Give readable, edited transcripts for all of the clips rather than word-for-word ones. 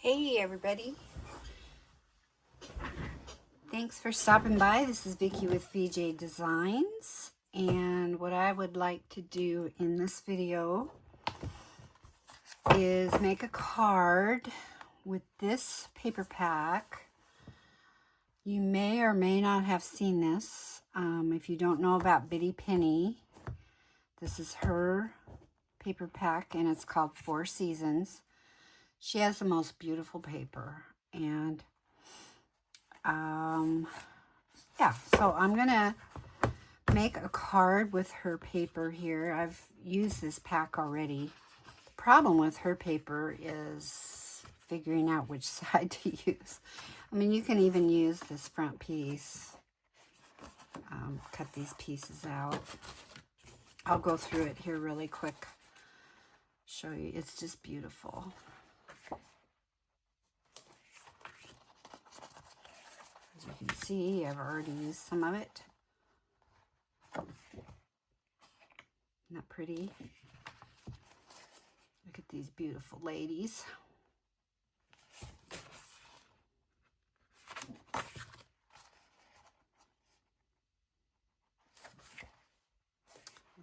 Hey everybody, thanks for stopping by. This is Vickie with VJ Designs, and what I would like to do in this video is make a card with this paper pack. You may or may not have seen this. If you don't know about Bitty Penny, this is her paper pack and it's called 4 Seasons. She has the most beautiful paper, and yeah, so I'm gonna make a card with her paper here. I've used this pack already. The problem with her paper is figuring out which side to use. I mean, you can even use this front piece. Cut these pieces out. I'll go through it here really quick. Show you. It's just beautiful. As you can see, I've already used some of it. Isn't that pretty? Look at these beautiful ladies.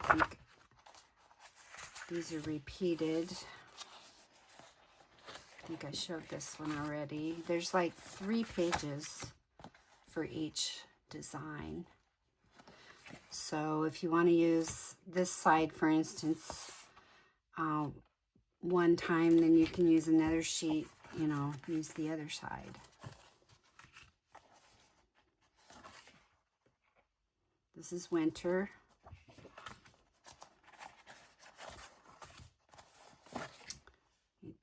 I think these are repeated. I think I showed this one already. There's like 3 pages for each design. So if you want to use this side, for instance, one time, then you can use another sheet, you know, use the other side. This is winter.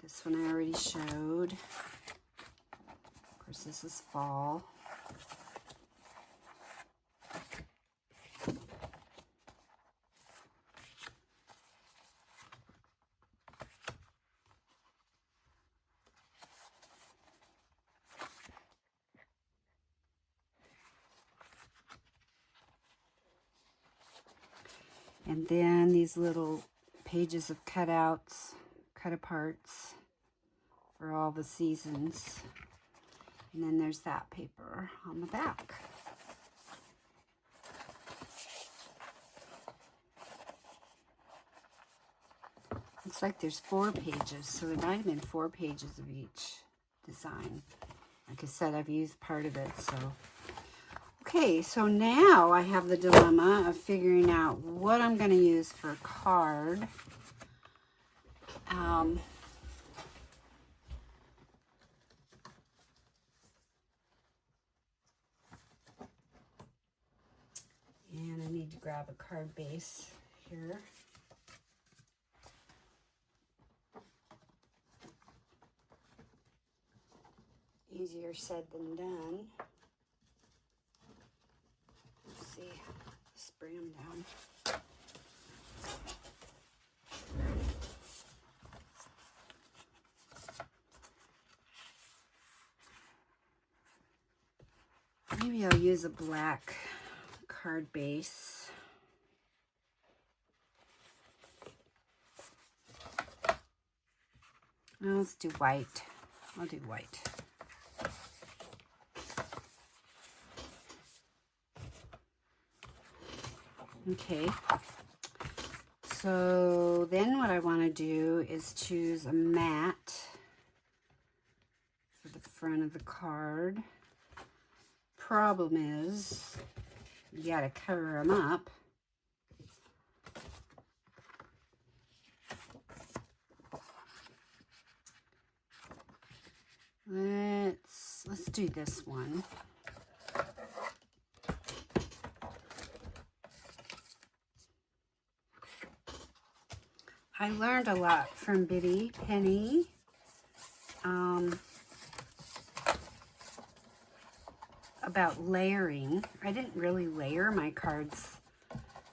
This one I already showed. Of course, this is fall. And then these little pages of cutouts, cut-aparts for all the seasons. And then there's that paper on the back. Looks like there's 4 pages, so it might have been 4 pages of each design. Like I said, I've used part of it, so. Okay, so now I have the dilemma of figuring out what I'm going to use for a card. And I need to grab a card base here. Easier said than done. Let's see, spray them down. Maybe I'll use a black card base. No, let's do white. I'll do white. Okay. So then what I want to do is choose a mat for the front of the card. Problem is, you gotta cover them up. Let's do this one. I learned a lot from Bitty Penny. About layering. I didn't really layer my cards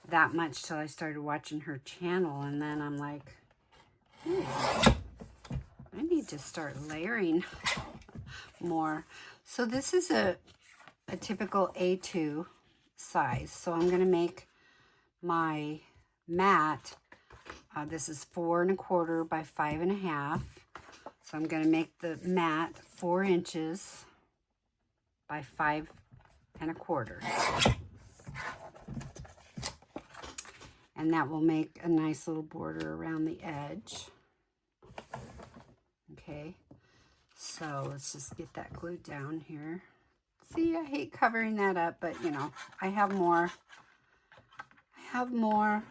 that much till I started watching her channel, and then I'm like, I need to start layering more. So this is a typical A2 size. So I'm going to make my mat. This is 4 1/4 by 5 1/2. So So I'm going to make the mat 4 inches by 5 1/4. And that will make a nice little border around the edge. Okay, so let's just get that glued down here. See, I hate covering that up, but you know, I have more. I have more.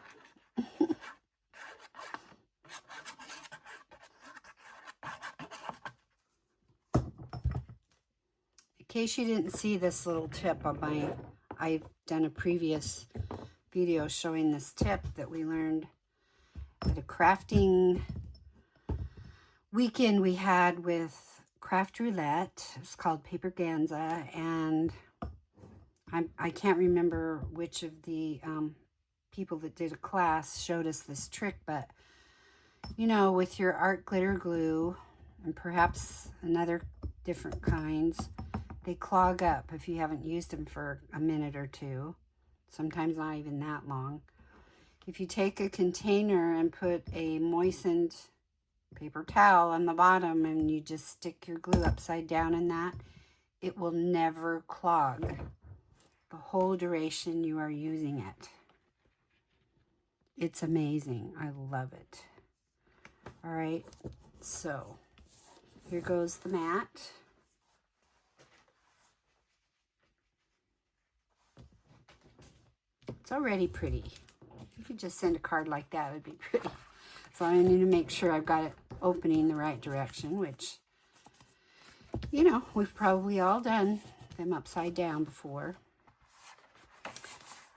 In case you didn't see this little tip on my, I've done a previous video showing this tip that we learned at a crafting weekend we had with Craft Roulette. It's called Paper Ganza, and I can't remember which of the people that did a class showed us this trick, but you know, with your art glitter glue and perhaps another different kinds, they clog up if you haven't used them for a minute or two, sometimes not even that long. If you take a container and put a moistened paper towel on the bottom and you just stick your glue upside down in that, it will never clog the whole duration you are using it. It's amazing. I love it. All right, so here goes the mat. It's already pretty. You could just send a card like that, it'd be pretty. So I need to make sure I've got it opening the right direction, which, you know, we've probably all done them upside down before.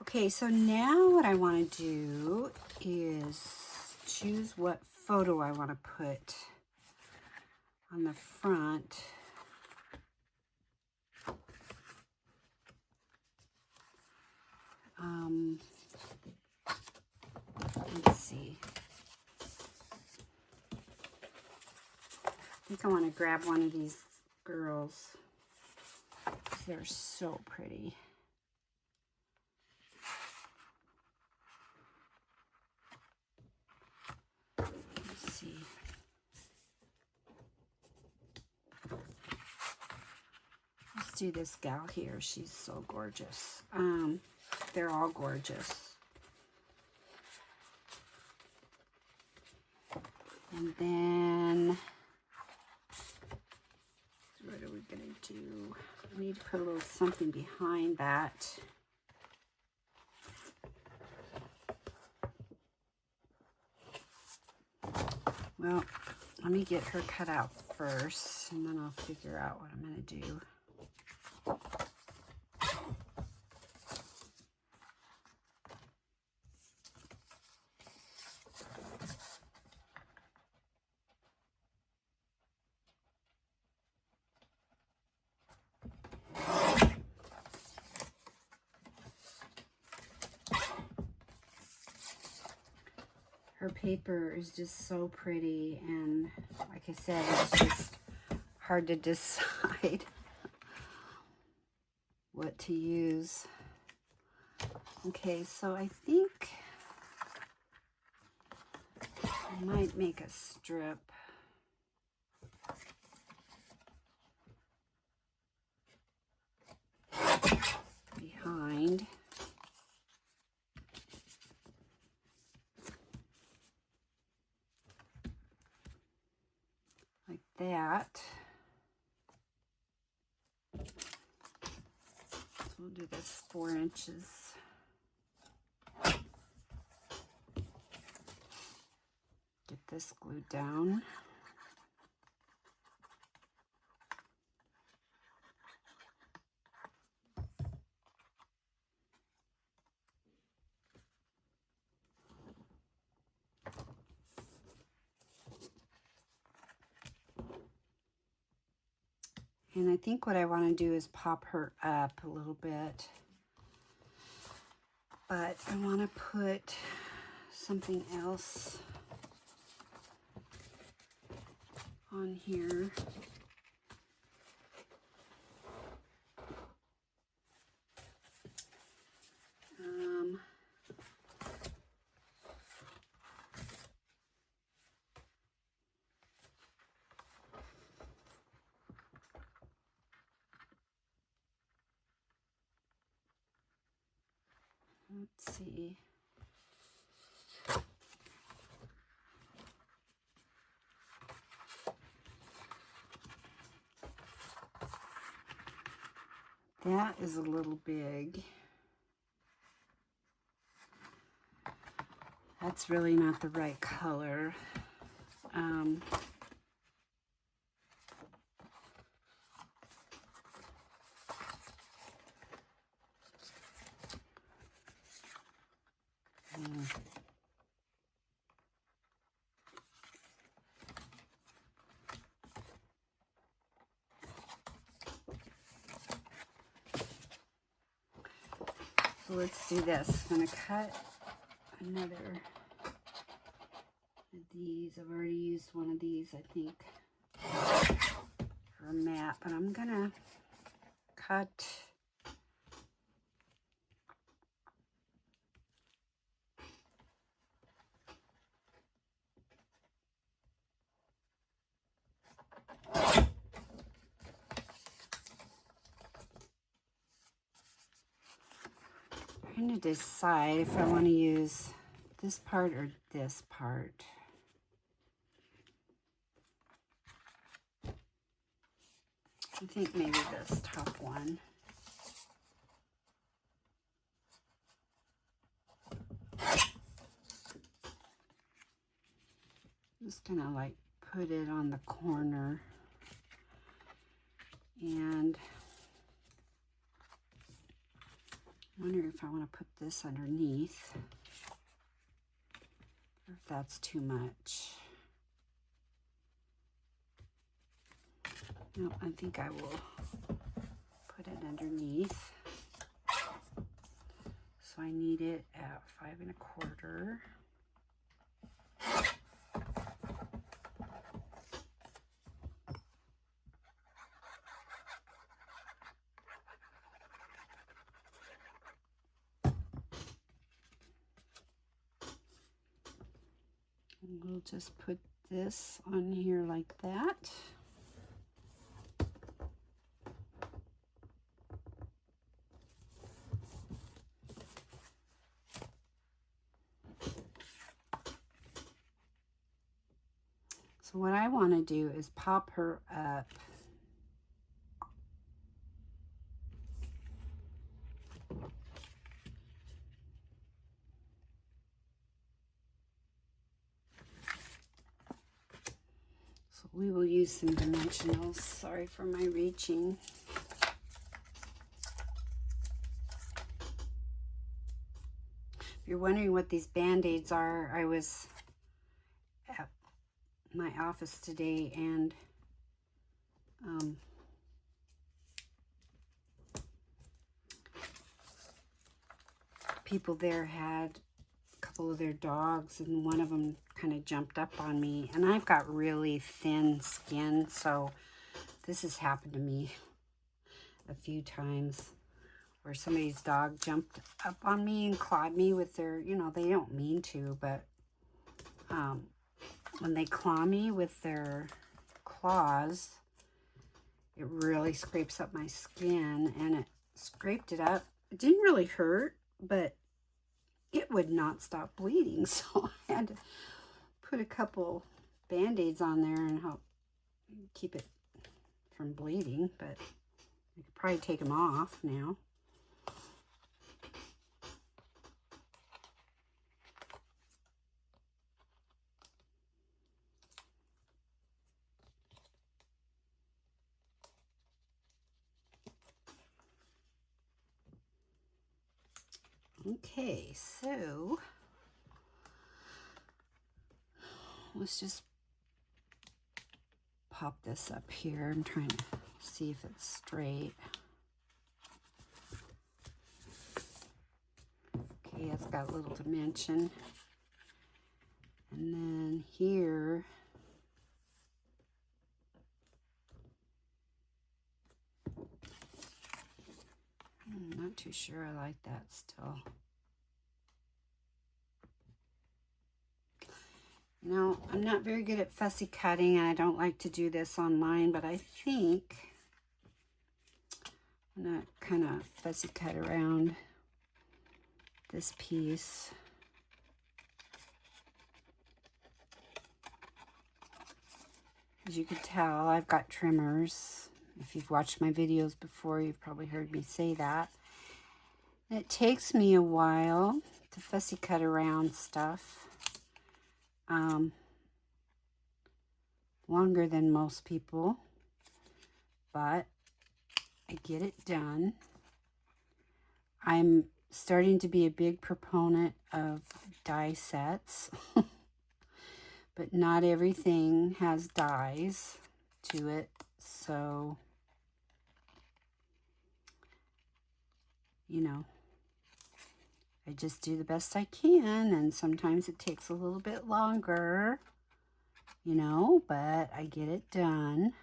Okay, so now what I want to do is choose what photo I want to put on the front. Let's see. I think I want to grab one of these girls. They're so pretty. Let's see. Let's do this gal here. She's so gorgeous. They're all gorgeous. And then, what are we going to do? I need to put a little something behind that. Well, let me get her cut out first, and then I'll figure out what I'm going to do. Her paper is just so pretty, and like I said, it's just hard to decide what to use. Okay, so I think I might make a strip. Behind. Like that. So we'll do this 4 inches. Get this glued down. And I think what I want to do is pop her up a little bit. But I want to put something else on here. Let's see. That is a little big. That's really not the right color. So let's do this. I'm going to cut another of these. I've already used one of these, I think, for a mat, but I'm going to cut I'm going to decide if I want to use this part or this part. I think maybe this top one. Just gonna like put it on the corner, and I wonder if I want to put this underneath, or if that's too much. No, I think I will put it underneath. So I need it at 5 1/4. We'll just put this on here like that. So what I want to do is pop her up. So we will use some dimensionals. Sorry for my reaching. If you're wondering what these Band-Aids are, I was at my office today, and people there had a couple of their dogs, and one of them kind of jumped up on me, and I've got really thin skin, so this has happened to me a few times, where somebody's dog jumped up on me and clawed me with their, you know, they don't mean to, but when they claw me with their claws, it really scrapes up my skin, and it scraped it up. It didn't really hurt, but it would not stop bleeding, so I had to put a couple Band-Aids on there and help keep it from bleeding, but I could probably take them off now. Okay, so let's just pop this up here. I'm trying to see if it's straight. Okay, it's got a little dimension. And then here, I'm not too sure I like that still. You know, I'm not very good at fussy cutting, and I don't like to do this online, but I think I'm gonna kind of fussy cut around this piece. As you can tell, I've got trimmers. If you've watched my videos before, you've probably heard me say that. And it takes me a while to fussy cut around stuff. Longer than most people, but I get it done. I'm starting to be a big proponent of die sets, but not everything has dies to it, so, you know, I just do the best I can, and sometimes it takes a little bit longer, you know, but I get it done.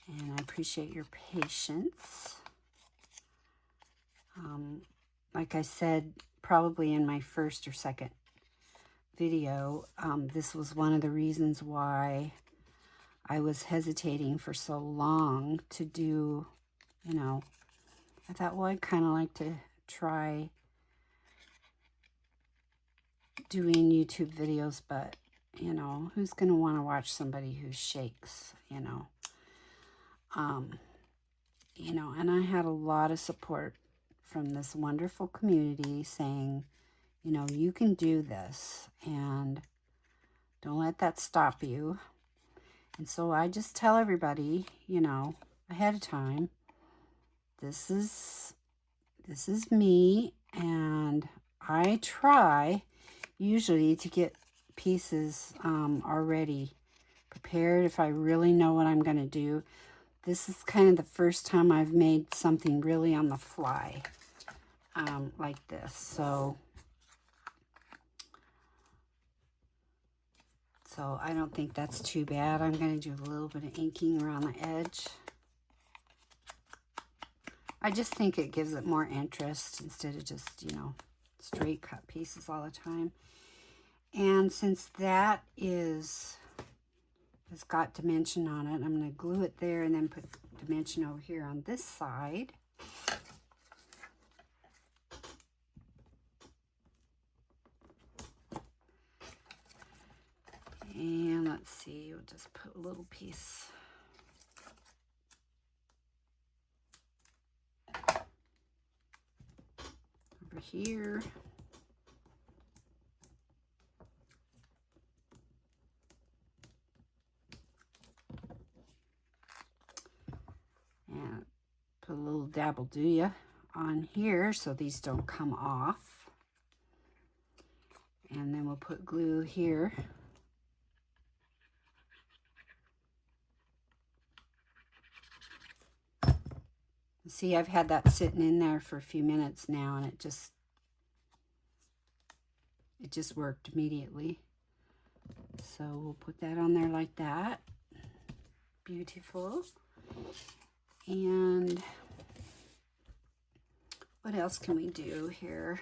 And I appreciate your patience. Like I said, probably in my first or second video, this was one of the reasons why I was hesitating for so long to do, you know, I thought, well, I'd kind of like to try doing YouTube videos, but, you know, who's going to want to watch somebody who shakes, you know? You know, and I had a lot of support from this wonderful community saying, you know, you can do this and don't let that stop you. And so I just tell everybody, you know, ahead of time, this is me, and I try usually to get pieces already prepared if I really know what I'm going to do. This is kind of the first time I've made something really on the fly like this. So I don't think that's too bad. I'm going to do a little bit of inking around the edge. I just think it gives it more interest instead of just, you know, straight cut pieces all the time. And since that has got dimension on it, I'm going to glue it there and then put dimension over here on this side. And let's see, we'll just put a little piece over here. And put a little dabble do ya on here so these don't come off. And then we'll put glue here. See, I've had that sitting in there for a few minutes now, and it just worked immediately. So we'll put that on there like that. Beautiful. And what else can we do here?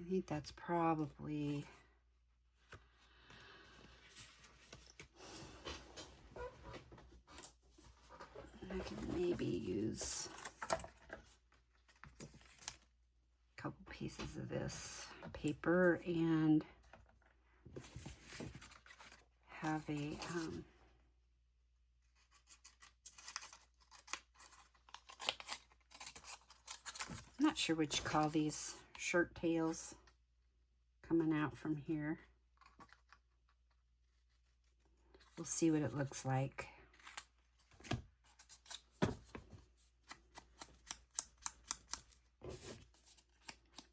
I think that's probably I can maybe use a couple pieces of this paper and have a I'm not sure what you call these shirt tails coming out from here. We'll see what it looks like.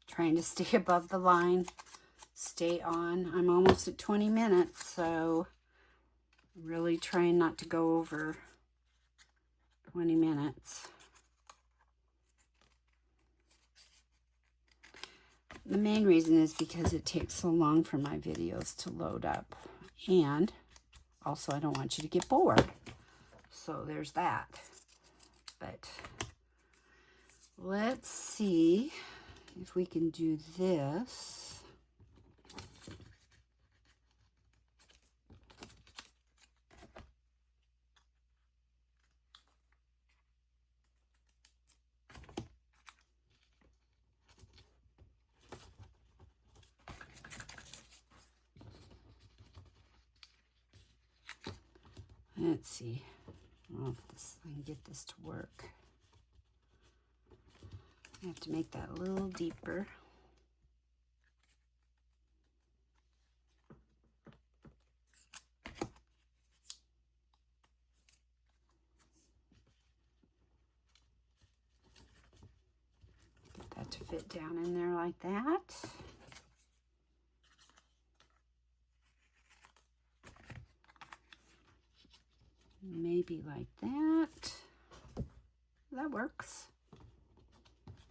Trying to stay above the line, stay on. I'm almost at 20 minutes, so really trying not to go over 20 minutes. The main reason is because it takes so long for my videos to load up, and also I don't want you to get bored. So there's that. But let's see if we can do this. Let's see. I don't know if I can get this to work. I have to make that a little deeper. Get that to fit down in there like that. Maybe like that. That works.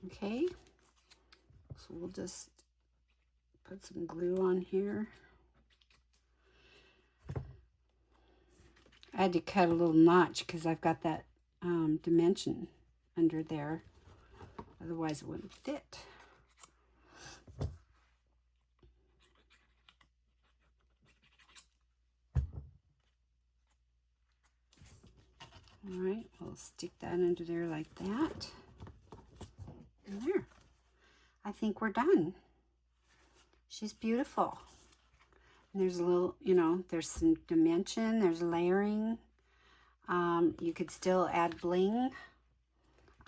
Okay. So we'll just put some glue on here. I had to cut a little notch because I've got that dimension under there. Otherwise it wouldn't fit. All right, we'll stick that under there like that. And there. I think we're done. She's beautiful. And there's a little, you know, there's some dimension, there's layering. You could still add bling.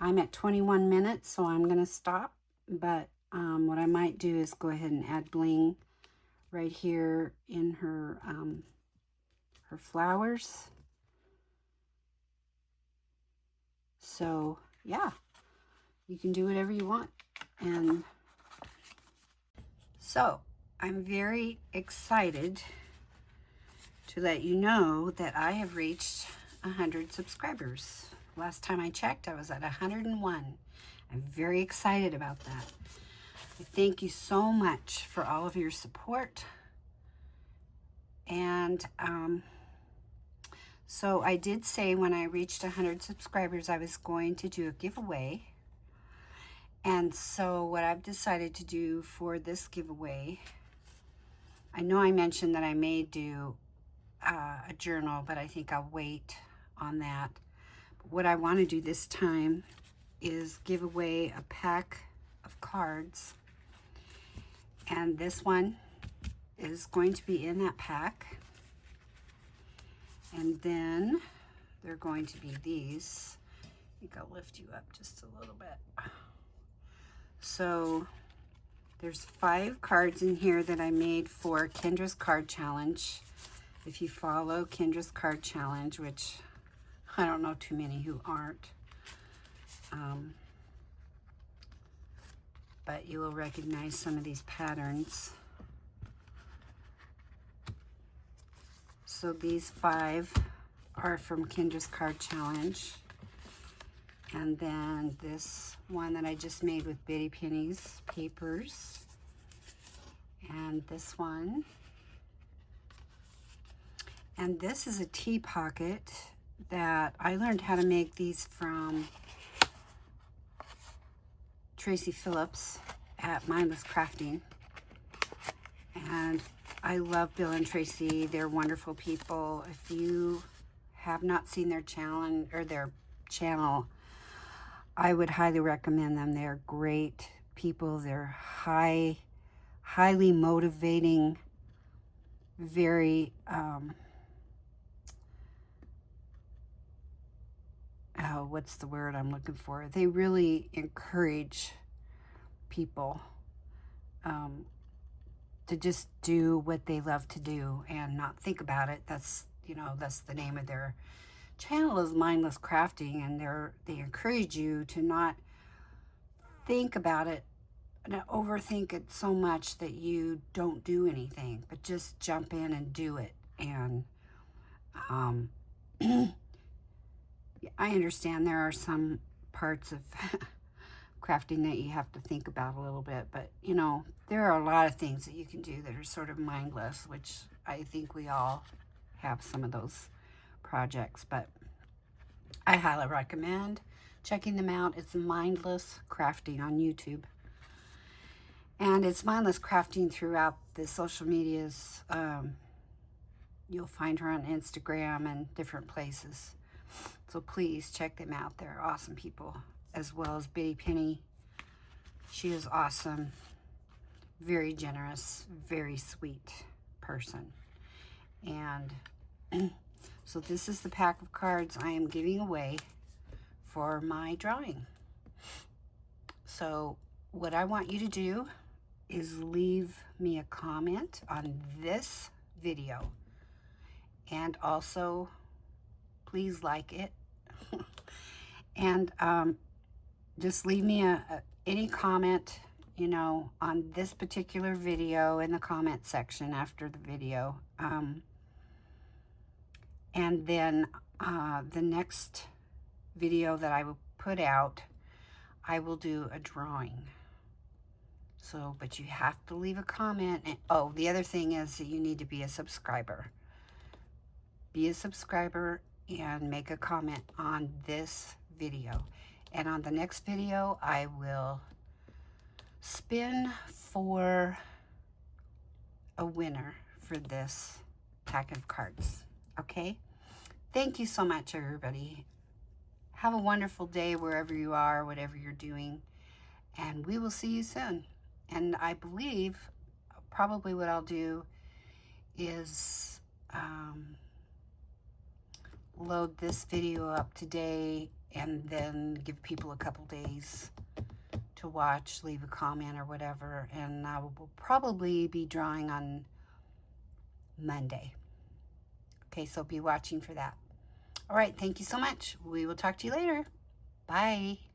I'm at 21 minutes, so I'm going to stop. But what I might do is go ahead and add bling right here in her, her flowers. So, yeah, you can do whatever you want. And so, I'm very excited to let you know that I have reached 100 subscribers. Last time I checked, I was at 101. I'm very excited about that. I thank you so much for all of your support. And so I did say when I reached 100 subscribers, I was going to do a giveaway. And so what I've decided to do for this giveaway, I know I mentioned that I may do a journal, but I think I'll wait on that. But what I want to do this time is give away a pack of cards. And this one is going to be in that pack. And then they're going to be these. I think I'll lift you up just a little bit. So there's 5 cards in here that I made for Kendra's Card Challenge. If you follow Kendra's Card Challenge, which I don't know too many who aren't, but you will recognize some of these patterns. So these 5 are from Kendra's Card Challenge. And then this one that I just made with Bitty Penny's papers. And this one. And this is a tea pocket that I learned how to make these from Tracy Phillips at Mindless Crafting. And I love Bill and Tracy. They're wonderful people. If you have not seen their channel, I would highly recommend them. They're great people. They're highly motivating, very what's the word I'm looking for? They really encourage people to just do what they love to do and not think about it. That's, you know, that's the name of their channel, is Mindless Crafting, and they encourage you to not think about it and overthink it so much that you don't do anything, but just jump in and do it. And I understand there are some parts of crafting that you have to think about a little bit, but you know, there are a lot of things that you can do that are sort of mindless, which I think we all have some of those projects. But I highly recommend checking them out. It's Mindless Crafting on YouTube, and it's Mindless Crafting throughout the social medias. You'll find her on Instagram and different places, so please check them out. They're awesome people, as well as Bitty Penny. She is awesome, very generous, very sweet person. And So this is the pack of cards I am giving away for my drawing. So what I want you to do is leave me a comment on this video, and also please like it. And just leave me any comment, you know, on this particular video in the comment section after the video. And then the next video that I will put out, I will do a drawing. So, but you have to leave a comment. And, oh, the other thing is that you need to be a subscriber. Be a subscriber and make a comment on this video. And on the next video, I will spin for a winner for this pack of cards. Okay? Thank you so much, everybody. Have a wonderful day wherever you are, whatever you're doing. And we will see you soon. And I believe probably what I'll do is load this video up today and then give people a couple days to watch, leave a comment or whatever. And I will probably be drawing on Monday. Okay, so be watching for that. All right, thank you so much. We will talk to you later. Bye.